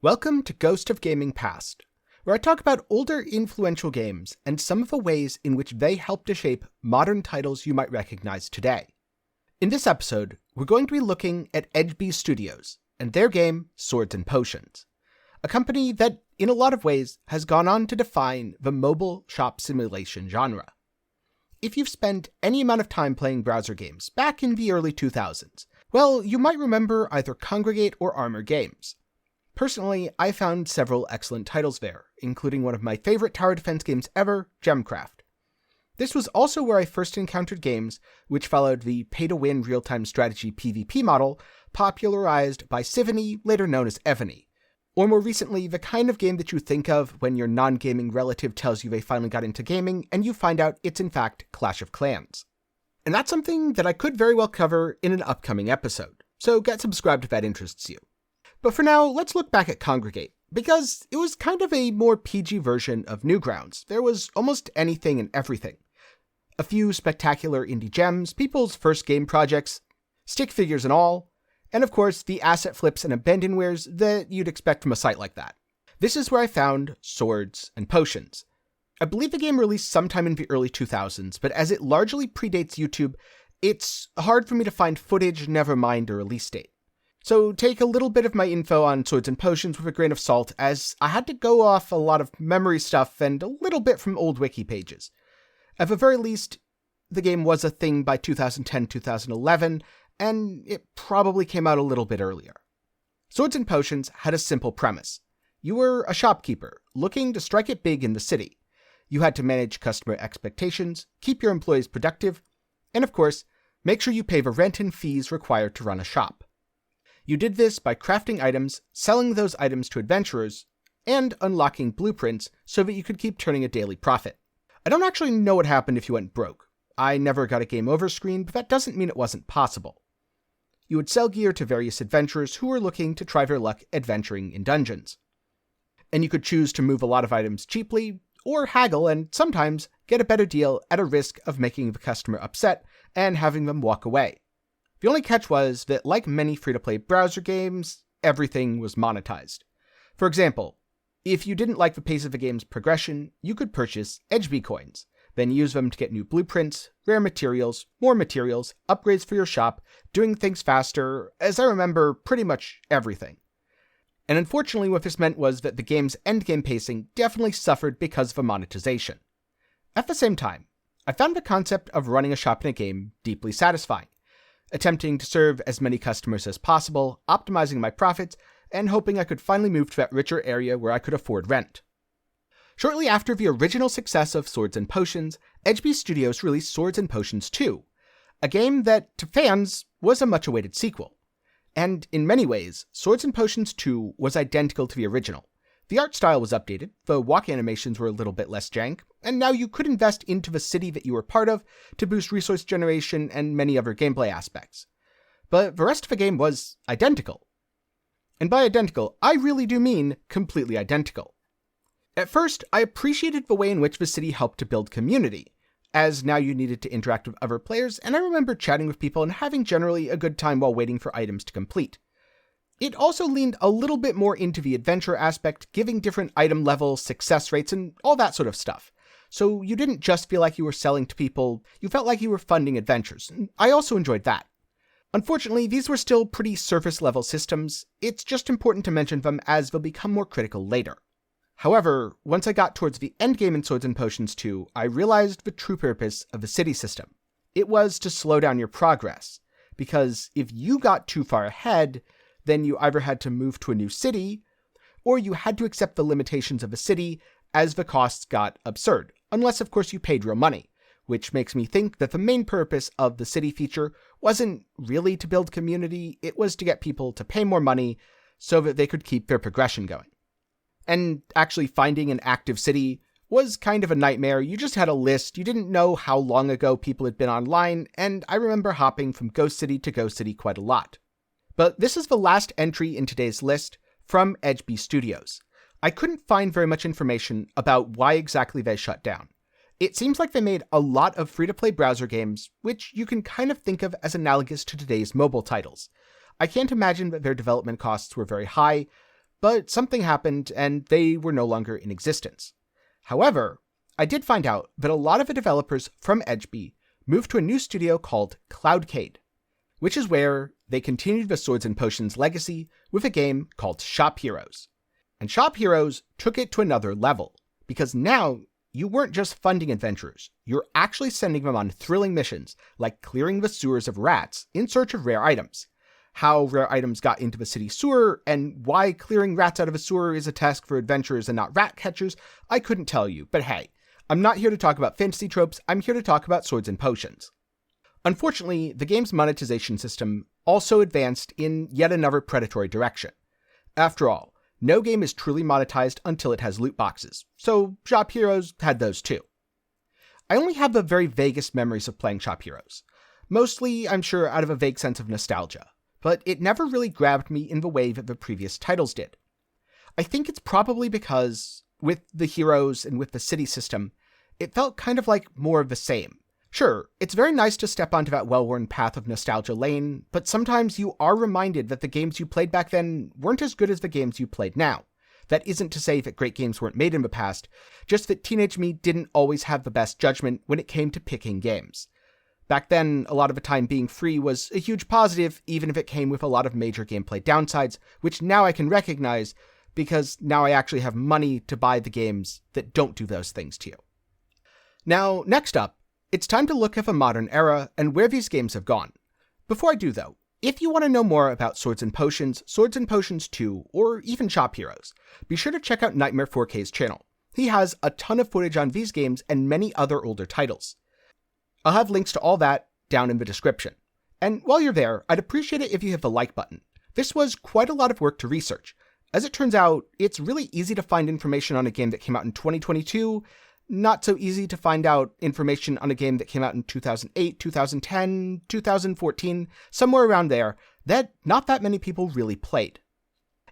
Welcome to Ghost of Gaming Past, where I talk about older influential games and some of the ways in which they help to shape modern titles you might recognize today. In this episode, we're going to be looking at Tenkiei Studios and their game Swords and Potions, a company that, in a lot of ways, has gone on to define the mobile shop simulation genre. If you've spent any amount of time playing browser games back in the early 2000s, well, you might remember either Congregate or Armor games. Personally, I found several excellent titles there, including one of my favorite tower defense games ever, Gemcraft. This was also where I first encountered games which followed the pay-to-win real-time strategy PvP model popularized by Sivany, later known as Evany, or more recently, the kind of game that you think of when your non-gaming relative tells you they finally got into gaming and you find out it's in fact Clash of Clans. And that's something that I could very well cover in an upcoming episode, so get subscribed if that interests you. But for now, let's look back at Congregate, because it was kind of a more PG version of Newgrounds. There was almost anything and everything. A few spectacular indie gems, people's first game projects, stick figures and all, and of course the asset flips and abandonwares that you'd expect from a site like that. This is where I found Swords and Potions. I believe the game released sometime in the early 2000s, but as it largely predates YouTube, it's hard for me to find footage, never mind a release date. So take a little bit of my info on Swords and Potions with a grain of salt, as I had to go off a lot of memory stuff and a little bit from old wiki pages. At the very least, the game was a thing by 2010-2011, and it probably came out a little bit earlier. Swords and Potions had a simple premise. You were a shopkeeper, looking to strike it big in the city. You had to manage customer expectations, keep your employees productive, and of course, make sure you pay the rent and fees required to run a shop. You did this by crafting items, selling those items to adventurers, and unlocking blueprints so that you could keep turning a daily profit. I don't actually know what happened if you went broke. I never got a game over screen, but that doesn't mean it wasn't possible. You would sell gear to various adventurers who were looking to try their luck adventuring in dungeons. And you could choose to move a lot of items cheaply, or haggle and sometimes get a better deal at a risk of making the customer upset and having them walk away. The only catch was that, like many free-to-play browser games, everything was monetized. For example, if you didn't like the pace of the game's progression, you could purchase Tenkiei coins, then use them to get new blueprints, rare materials, more materials, upgrades for your shop, doing things faster, as I remember, pretty much everything. And unfortunately what this meant was that the game's endgame pacing definitely suffered because of the monetization. At the same time, I found the concept of running a shop in a game deeply satisfying, attempting to serve as many customers as possible, optimizing my profits, and hoping I could finally move to that richer area where I could afford rent. Shortly after the original success of Swords and Potions, Tenkiei Studios released Swords and Potions 2, a game that, to fans, was a much-awaited sequel. And in many ways, Swords and Potions 2 was identical to the original. The art style was updated, the walk animations were a little bit less jank, and now you could invest into the city that you were part of to boost resource generation and many other gameplay aspects. But the rest of the game was identical. And by identical, I really do mean completely identical. At first, I appreciated the way in which the city helped to build community, as now you needed to interact with other players, and I remember chatting with people and having generally a good time while waiting for items to complete. It also leaned a little bit more into the adventure aspect, giving different item levels, success rates, and all that sort of stuff. So you didn't just feel like you were selling to people, you felt like you were funding adventures. I also enjoyed that. Unfortunately, these were still pretty surface-level systems. It's just important to mention them as they'll become more critical later. However, once I got towards the endgame in Swords and Potions 2, I realized the true purpose of the city system. It was to slow down your progress, because if you got too far ahead, then you either had to move to a new city, or you had to accept the limitations of the city as the costs got absurd, unless of course you paid real money, which makes me think that the main purpose of the city feature wasn't really to build community, it was to get people to pay more money so that they could keep their progression going. And actually finding an active city was kind of a nightmare. You just had a list, you didn't know how long ago people had been online, and I remember hopping from Ghost City to Ghost City quite a lot. But this is the last entry in today's list from Tenkiei Studios. I couldn't find very much information about why exactly they shut down. It seems like they made a lot of free-to-play browser games, which you can kind of think of as analogous to today's mobile titles. I can't imagine that their development costs were very high, but something happened and they were no longer in existence. However, I did find out that a lot of the developers from Edgeby moved to a new studio called Cloudcade, which is where they continued the Swords and Potions legacy with a game called Shop Heroes. And Shop Heroes took it to another level, because now you weren't just funding adventurers, you're actually sending them on thrilling missions, like clearing the sewers of rats in search of rare items. How rare items got into the city sewer, and why clearing rats out of a sewer is a task for adventurers and not rat catchers, I couldn't tell you, but hey, I'm not here to talk about fantasy tropes, I'm here to talk about Swords and Potions. Unfortunately, the game's monetization system also advanced in yet another predatory direction. After all, no game is truly monetized until it has loot boxes, so Shop Heroes had those too. I only have the very vaguest memories of playing Shop Heroes, mostly, I'm sure, out of a vague sense of nostalgia, but it never really grabbed me in the way that the previous titles did. I think it's probably because, with the heroes and with the city system, it felt kind of like more of the same. Sure, it's very nice to step onto that well-worn path of nostalgia lane, but sometimes you are reminded that the games you played back then weren't as good as the games you played now. That isn't to say that great games weren't made in the past, just that teenage me didn't always have the best judgment when it came to picking games. Back then, a lot of the time being free was a huge positive, even if it came with a lot of major gameplay downsides, which now I can recognize, because now I actually have money to buy the games that don't do those things to you. Now, next up, it's time to look at the modern era and where these games have gone. Before I do though, if you want to know more about Swords and Potions 2, or even Shop Heroes, be sure to check out Nightmare 4K's channel. He has a ton of footage on these games and many other older titles. I'll have links to all that down in the description. And while you're there, I'd appreciate it if you hit the like button. This was quite a lot of work to research. As it turns out, it's really easy to find information on a game that came out in 2022, not so easy to find out information on a game that came out in 2008, 2010, 2014, somewhere around there, that not that many people really played.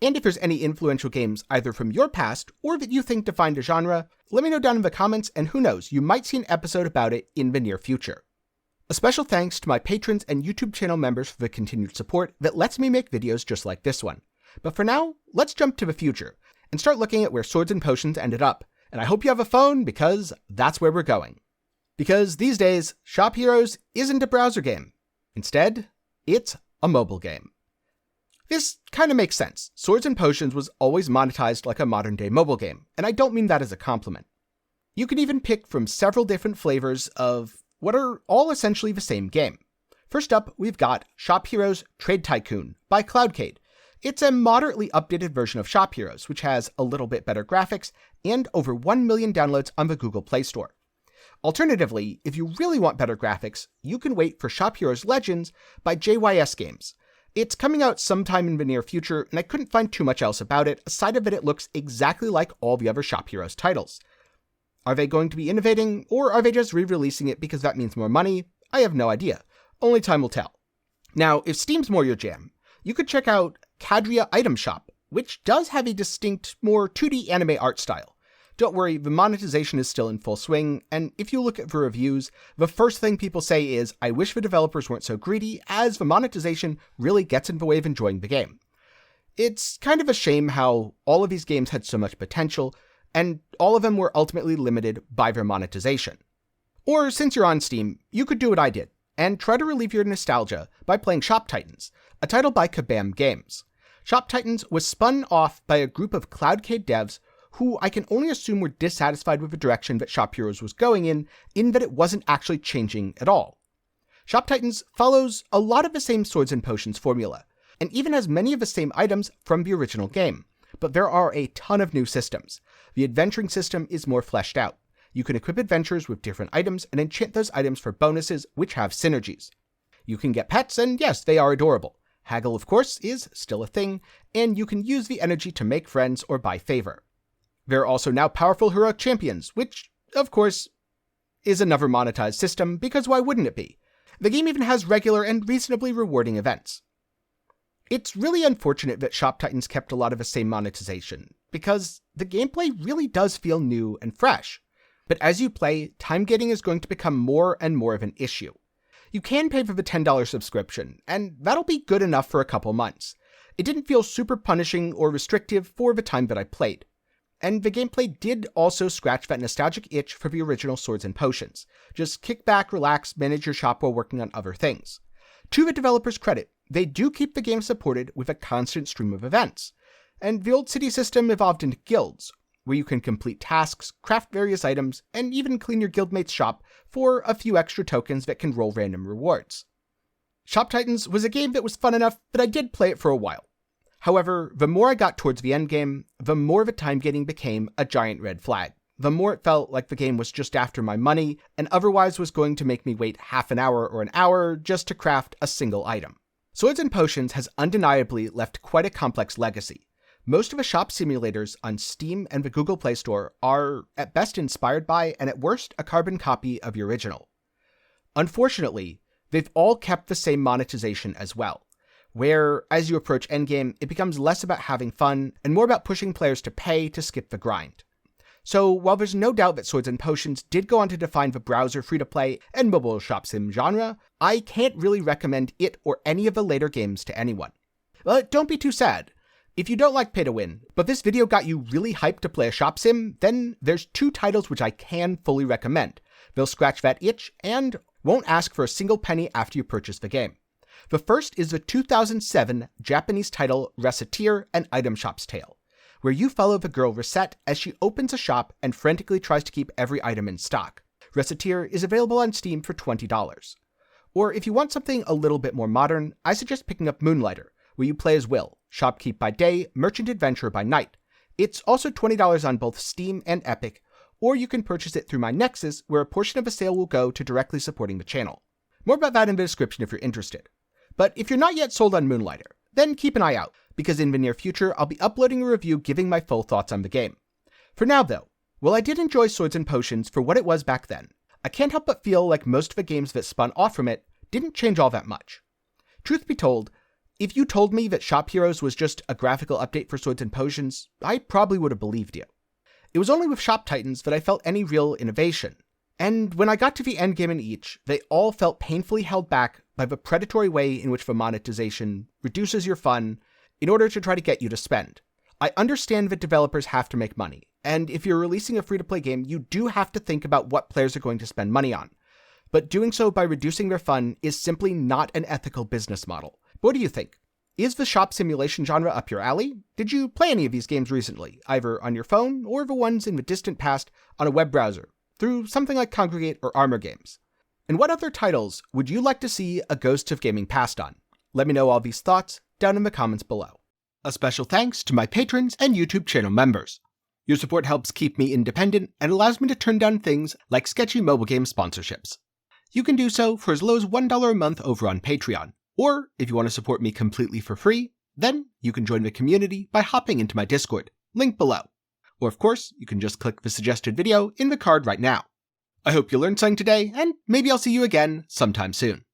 And if there's any influential games either from your past or that you think defined a genre, let me know down in the comments, and who knows, you might see an episode about it in the near future. A special thanks to my patrons and YouTube channel members for the continued support that lets me make videos just like this one. But for now, let's jump to the future and start looking at where Swords and Potions ended up. And I hope you have a phone, because that's where we're going. Because these days, Shop Heroes isn't a browser game. Instead, it's a mobile game. This kind of makes sense. Swords and Potions was always monetized like a modern-day mobile game, and I don't mean that as a compliment. You can even pick from several different flavors of what are all essentially the same game. First up, we've got Shop Heroes Trade Tycoon by Cloudcade. It's a moderately updated version of Shop Heroes, which has a little bit better graphics and over 1 million downloads on the Google Play Store. Alternatively, if you really want better graphics, you can wait for Shop Heroes Legends by JYS Games. It's coming out sometime in the near future, and I couldn't find too much else about it, aside of that it looks exactly like all the other Shop Heroes titles. Are they going to be innovating, or are they just re-releasing it because that means more money? I have no idea. Only time will tell. Now, if Steam's more your jam, you could check out Cadria Item Shop, which does have a distinct, more 2D anime art style. Don't worry, the monetization is still in full swing, and if you look at the reviews, the first thing people say is, I wish the developers weren't so greedy, as the monetization really gets in the way of enjoying the game. It's kind of a shame how all of these games had so much potential, and all of them were ultimately limited by their monetization. Or, since you're on Steam, you could do what I did, and try to relieve your nostalgia by playing Shop Titans, a title by Kabam Games. Shop Titans was spun off by a group of Cloudcade devs who I can only assume were dissatisfied with the direction that Shop Heroes was going in that it wasn't actually changing at all. Shop Titans follows a lot of the same Swords and Potions formula, and even has many of the same items from the original game, but there are a ton of new systems. The adventuring system is more fleshed out. You can equip adventurers with different items and enchant those items for bonuses which have synergies. You can get pets, and yes, they are adorable. Haggle, of course, is still a thing, and you can use the energy to make friends or buy favor. There are also now powerful heroic champions, which, of course, is another monetized system, because why wouldn't it be? The game even has regular and reasonably rewarding events. It's really unfortunate that Shop Titans kept a lot of the same monetization, because the gameplay really does feel new and fresh. But as you play, time gating is going to become more and more of an issue. You can pay for the $10 subscription, and that'll be good enough for a couple months. it didn't feel super punishing or restrictive for the time that I played. And the gameplay did also scratch that nostalgic itch for the original Swords and Potions. Just kick back, relax, manage your shop while working on other things. To the developers' credit, they do keep the game supported with a constant stream of events. And the old city system evolved into guilds, where you can complete tasks, craft various items, and even clean your guildmate's shop for a few extra tokens that can roll random rewards. Shop Titans was a game that was fun enough that I did play it for a while. However, the more I got towards the endgame, the more the time gating became a giant red flag. The more it felt like the game was just after my money, and otherwise was going to make me wait half an hour or an hour just to craft a single item. Swords and Potions has undeniably left quite a complex legacy. Most of the shop simulators on Steam and the Google Play Store are, at best, inspired by, and at worst, a carbon copy of the original. Unfortunately, they've all kept the same monetization as well, where, as you approach endgame, it becomes less about having fun and more about pushing players to pay to skip the grind. So, while there's no doubt that Swords and Potions did go on to define the browser free-to-play and mobile shop sim genre, I can't really recommend it or any of the later games to anyone. But don't be too sad. If you don't like pay-to-win, but this video got you really hyped to play a shop sim, then there's 2 titles which I can fully recommend. They'll scratch that itch and won't ask for a single penny after you purchase the game. The first is the 2007 Japanese title Recettear, an Item Shop's Tale, where you follow the girl Recette as she opens a shop and frantically tries to keep every item in stock. Recettear is available on Steam for $20. Or if you want something a little bit more modern, I suggest picking up Moonlighter, where you play as Will, shopkeep by day, merchant adventurer by night. It's also $20 on both Steam and Epic, or you can purchase it through my Nexus, where a portion of the sale will go to directly supporting the channel. More about that in the description if you're interested. But if you're not yet sold on Moonlighter, then keep an eye out, because in the near future I'll be uploading a review giving my full thoughts on the game. For now though, while I did enjoy Swords and Potions for what it was back then, I can't help but feel like most of the games that spun off from it didn't change all that much. Truth be told, if you told me that Shop Heroes was just a graphical update for Swords and Potions, I probably would have believed you. It was only with Shop Titans that I felt any real innovation. And when I got to the endgame in each, they all felt painfully held back by the predatory way in which the monetization reduces your fun in order to try to get you to spend. I understand that developers have to make money, and if you're releasing a free-to-play game, you do have to think about what players are going to spend money on. But doing so by reducing their fun is simply not an ethical business model. What do you think? Is the shop simulation genre up your alley? Did you play any of these games recently, either on your phone or the ones in the distant past on a web browser, through something like Congregate or Armor Games? And what other titles would you like to see a Ghosts of Gaming passed on? Let me know all these thoughts down in the comments below. A special thanks to my patrons and YouTube channel members. Your support helps keep me independent and allows me to turn down things like sketchy mobile game sponsorships. You can do so for as low as $1 a month over on Patreon, or if you want to support me completely for free, then you can join the community by hopping into my Discord, link below. Or of course, you can just click the suggested video in the card right now. I hope you learned something today, and maybe I'll see you again sometime soon.